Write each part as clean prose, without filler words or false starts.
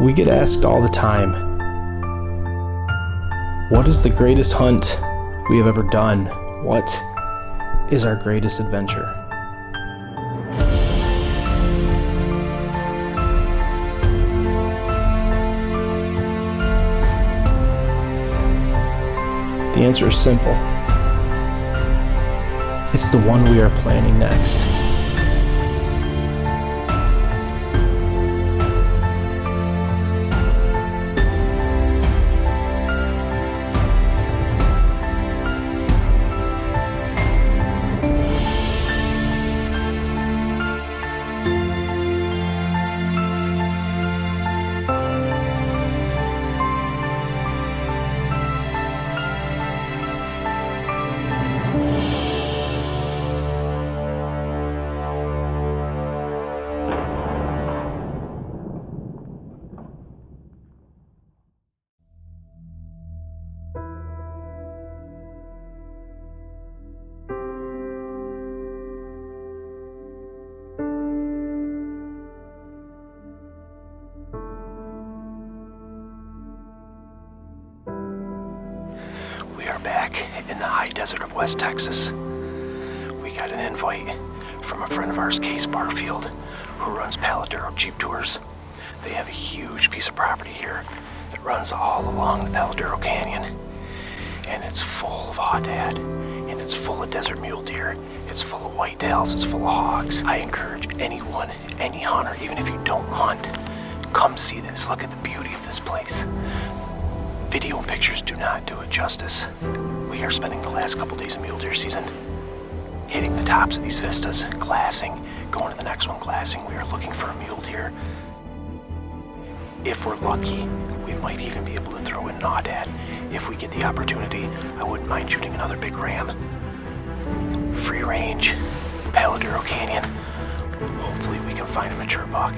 We get asked all the time, what is the greatest hunt we have ever done? What is our greatest adventure? The answer is simple. It's the one we are planning next. We are back in the high desert of West Texas. We got an invite from a friend of ours, Case Barfield, who runs Paloduro Jeep Tours. They have a huge piece of property here that runs all along the Paloduro Canyon. And it's full of Aoudad, and it's full of desert mule deer, it's full of whitetails, it's full of hogs. I encourage anyone, any hunter, even if you don't hunt, come see this. Look at the beauty of this place. Video and pictures do not do it justice. We are spending the last couple days of mule deer season hitting the tops of these vistas, glassing, going to the next one, glassing. We are looking for a mule deer. If we're lucky, we might even be able to throw in an Aoudad. If we get the opportunity, I wouldn't mind shooting another big ram. Free range, Paloduro Canyon. Hopefully we can find a mature buck.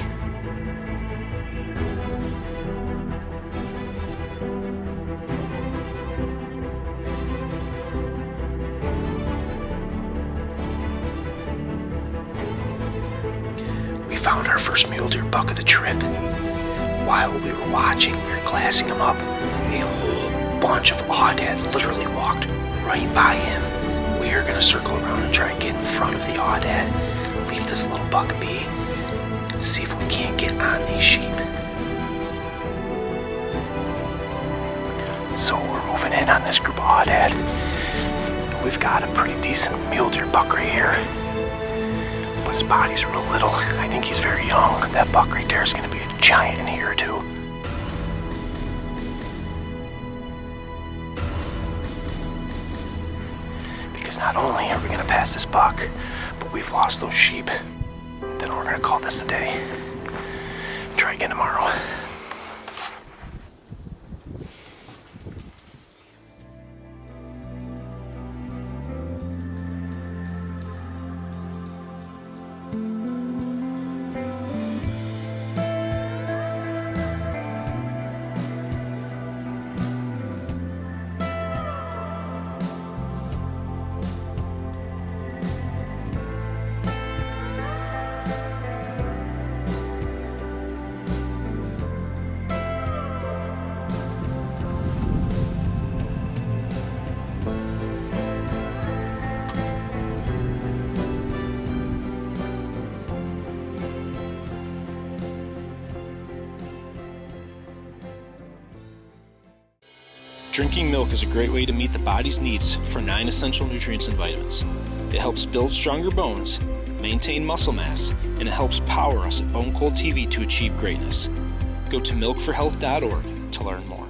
Found our first mule deer buck of the trip. While we were watching, we were glassing him up. A whole bunch of Aoudad literally walked right by him. We are going to circle around and try and get in front of the Aoudad, leave this little buck be, and see if we can't get on these sheep. So we're moving in on this group of Aoudad. We've got a pretty decent mule deer buck right here. But his body's real little. I think he's very young. That buck right there is going to be a giant in a year or two. Because not only are we going to pass this buck, but we've lost those sheep. Then we're going to call this a day. Try again tomorrow. Drinking milk is a great way to meet the body's needs for 9 essential nutrients and vitamins. It helps build stronger bones, maintain muscle mass, and it helps power us at Bone Cold TV to achieve greatness. Go to milkforhealth.org to learn more.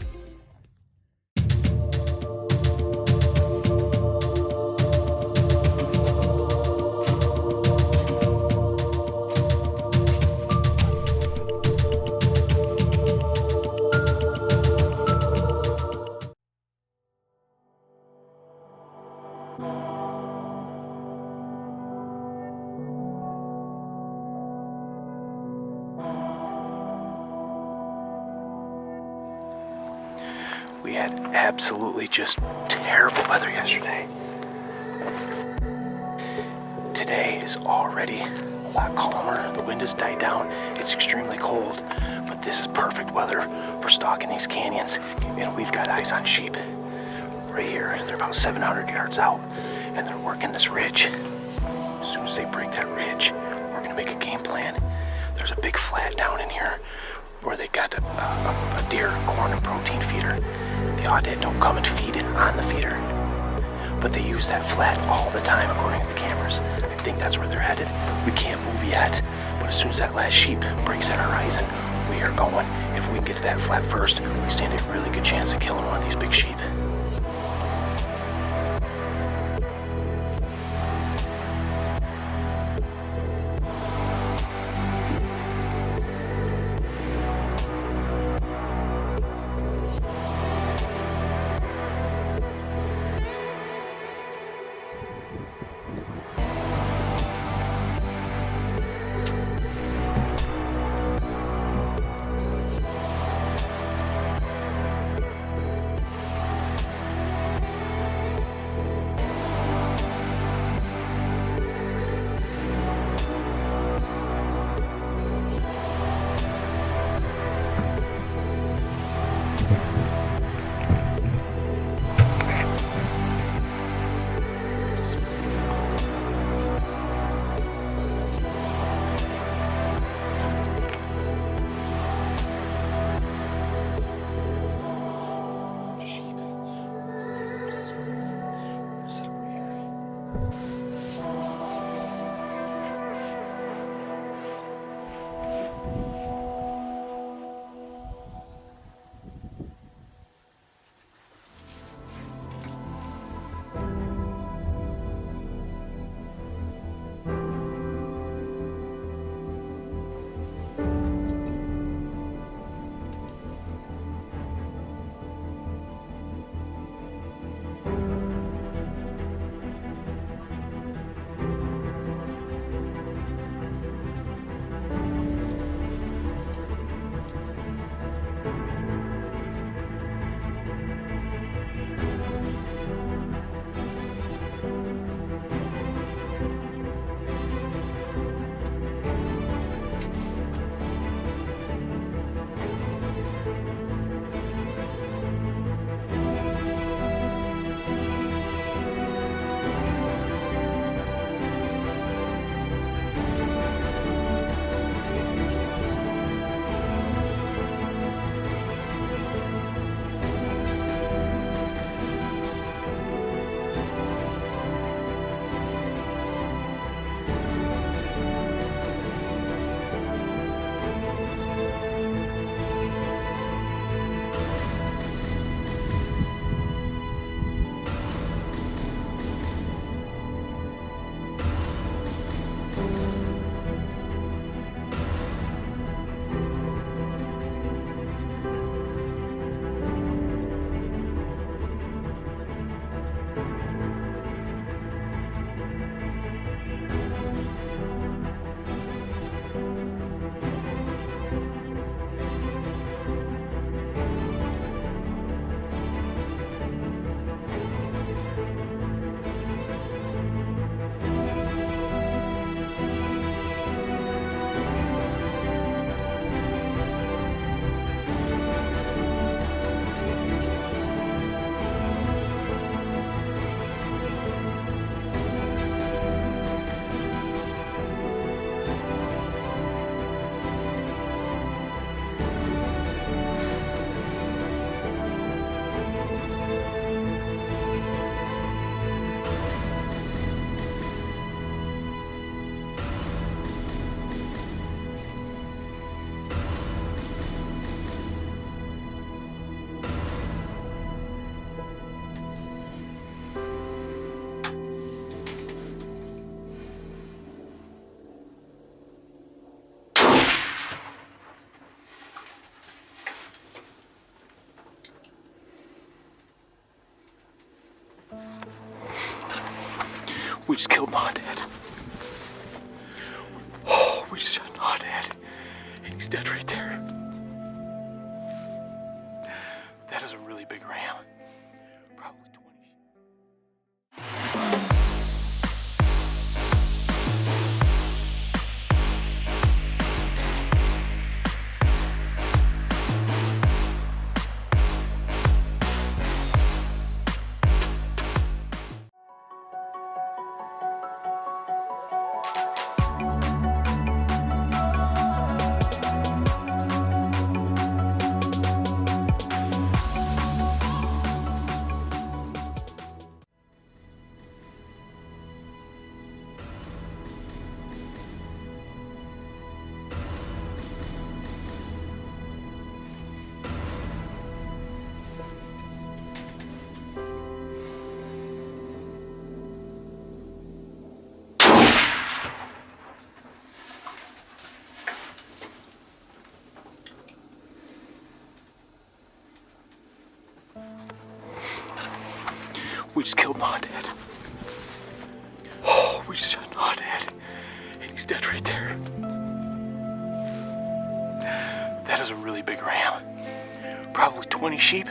We had absolutely just terrible weather yesterday. Today is already a lot calmer. The wind has died down. It's extremely cold, but this is perfect weather for stalking these canyons. And we've got eyes on sheep right here. They're about 700 yards out, and they're working this ridge. As soon as they break that ridge, we're gonna make a game plan. There's a big flat down in here where they got a deer corn and protein feeder. The Aoudad don't come and feed on the feeder, but they use that flat all the time according to the cameras. I think that's where they're headed. We can't move yet, but as soon as that last sheep breaks that horizon, we are going. If we can get to that flat first, we stand a really good chance of killing one of these big sheep. We just killed Aoudad. Oh, we just shot Aoudad. And he's dead right there. That is a really big ram. Probably 20. We just killed an Aoudad. Oh, we just shot an Aoudad. And he's dead right there. That is a really big ram. Probably 20 sheep.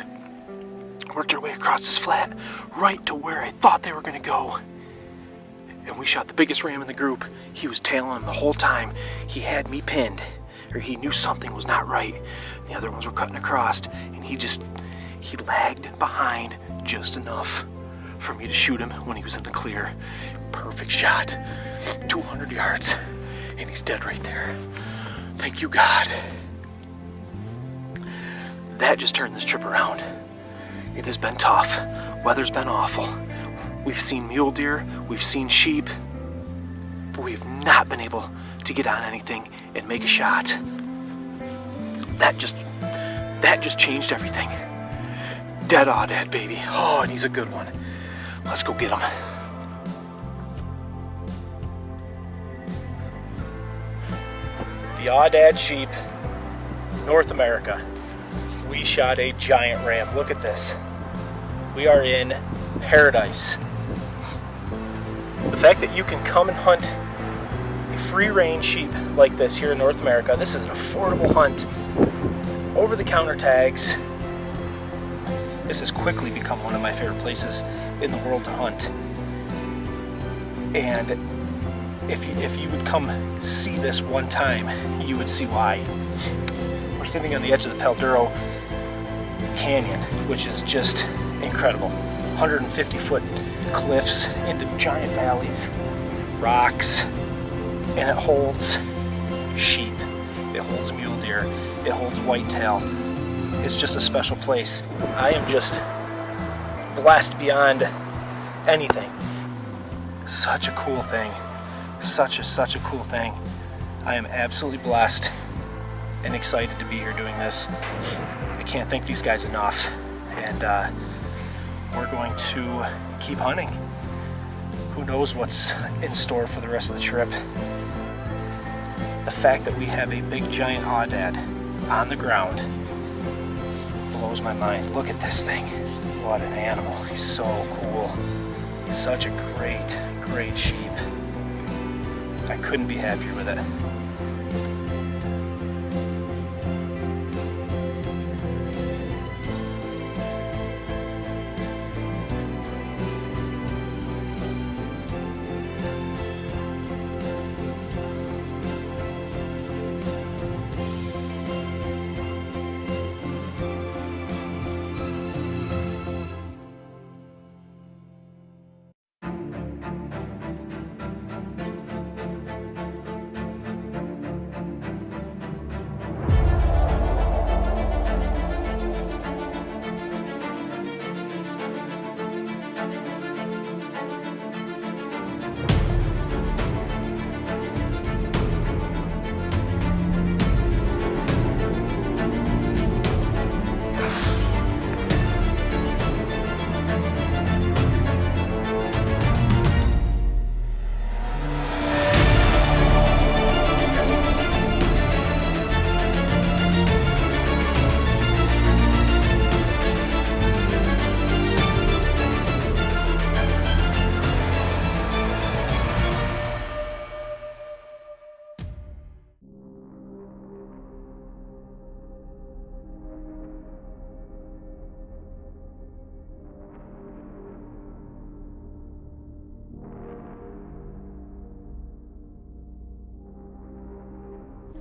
Worked our way across this flat right to where I thought they were gonna go. And we shot the biggest ram in the group. He was tailing them the whole time. He had me pinned, or he knew something was not right. The other ones were cutting across, and he lagged behind just enough for me to shoot him when he was in the clear. Perfect shot, 200 yards, and he's dead right there. Thank you, God. That just turned this trip around. It has been tough. Weather's been awful. We've seen mule deer, we've seen sheep, but we've not been able to get on anything and make a shot. That just changed everything. Dead Aoudad, baby. Oh, and he's a good one. Let's go get him. The Aoudad sheep, North America. We shot a giant ram. Look at this. We are in paradise. The fact that you can come and hunt a free-range sheep like this here in North America, this is an affordable hunt. Over-the-counter tags. This has quickly become one of my favorite places in the world to hunt. And if you would come see this one time, you would see why. We're sitting on the edge of the Paloduro Canyon, which is just incredible. 150-foot cliffs into giant valleys, rocks, and it holds sheep, it holds mule deer, it holds whitetail. It's just a special place. I am just blessed beyond anything. Such a cool thing. Such a cool thing. I am absolutely blessed and excited to be here doing this. I can't thank these guys enough. And we're going to keep hunting. Who knows what's in store for the rest of the trip. The fact that we have a big giant Aoudad on the ground blows my mind. Look at this thing. What an animal. He's so cool. Such a great sheep. I couldn't be happier with it.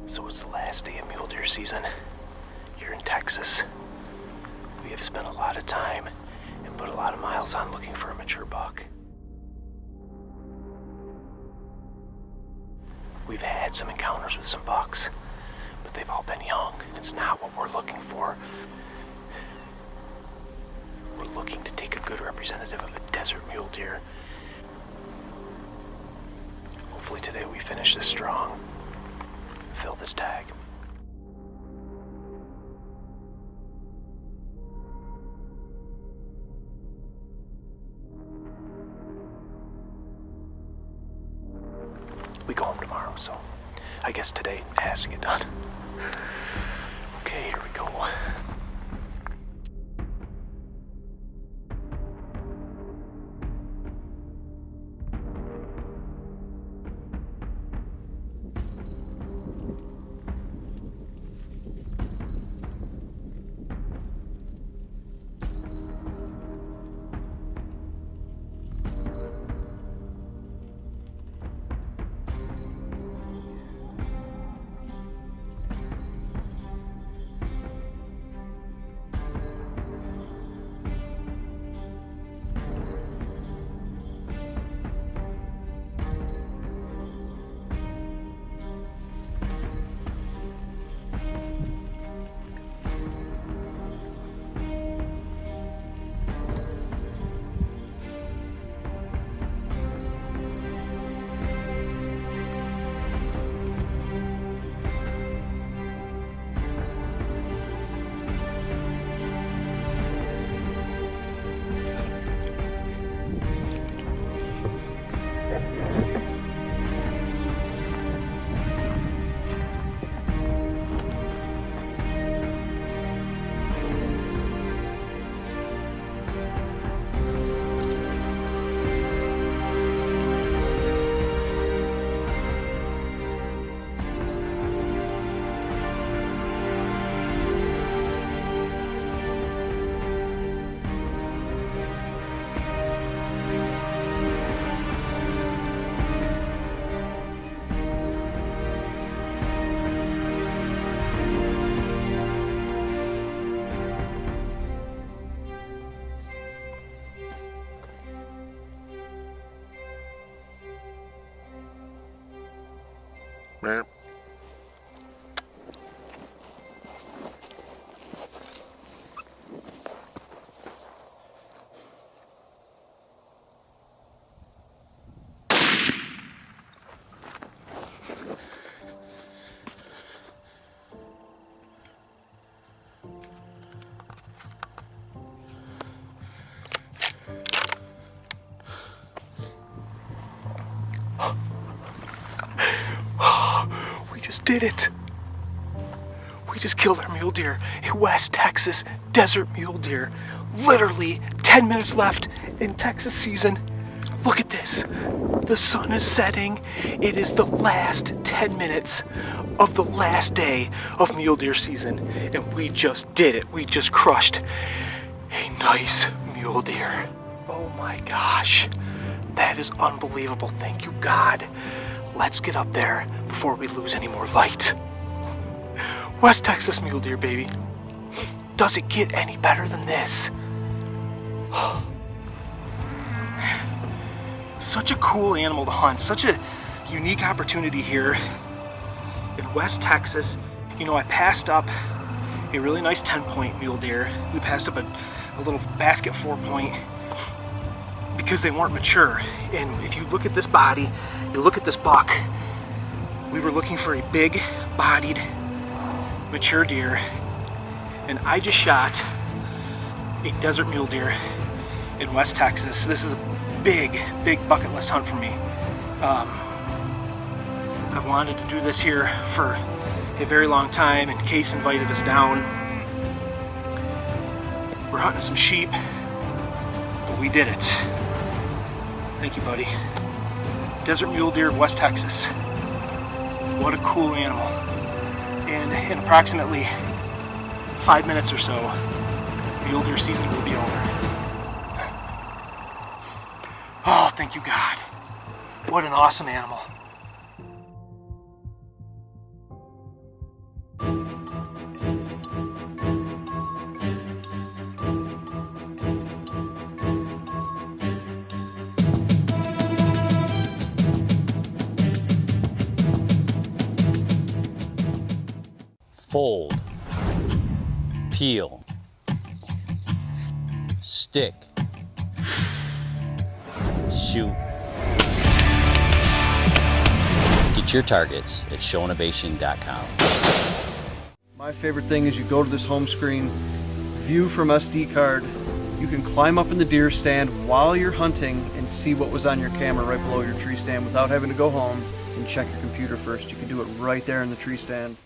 So it's the last day of mule deer season here in Texas. We have spent a lot of time and put a lot of miles on looking for a mature buck. We've had some encounters with some bucks, but they've all been young. It's not what we're looking for. We're looking to take a good representative of a desert mule deer. Hopefully today we finish this strong. Fill this tag. We go home tomorrow, so I guess today has to get done. Okay, here we go. We just did it. We just killed our mule deer, a West Texas desert mule deer. Literally 10 minutes left in Texas season. Look at this. The sun is setting. It is the last 10 minutes of the last day of mule deer season, and we just did it. We just crushed a nice mule deer. Oh my gosh. That is unbelievable. Thank you, God. Let's get up there before we lose any more light. West Texas mule deer, baby. Does it get any better than this? Such a cool animal to hunt. Such a unique opportunity here in West Texas. You know, I passed up a really nice 10-point mule deer. We passed up a little basket 4-point because they weren't mature. And if you look at this body, you look at this buck, we were looking for a big-bodied mature deer, and I just shot a desert mule deer in West Texas. This is a big bucket list hunt for me. I've wanted to do this here for a very long time, and Case invited us down. We're hunting some sheep, but we did it. Thank you, buddy. Desert mule deer of West Texas. What a cool animal. And in approximately 5 minutes or so, mule deer season will be over. Oh, thank you, God. What an awesome animal. Fold, peel, stick, shoot. Get your targets at showinnovation.com. My favorite thing is you go to this home screen, view from SD card. You can climb up in the deer stand while you're hunting and see what was on your camera right below your tree stand without having to go home and check your computer first. You can do it right there in the tree stand.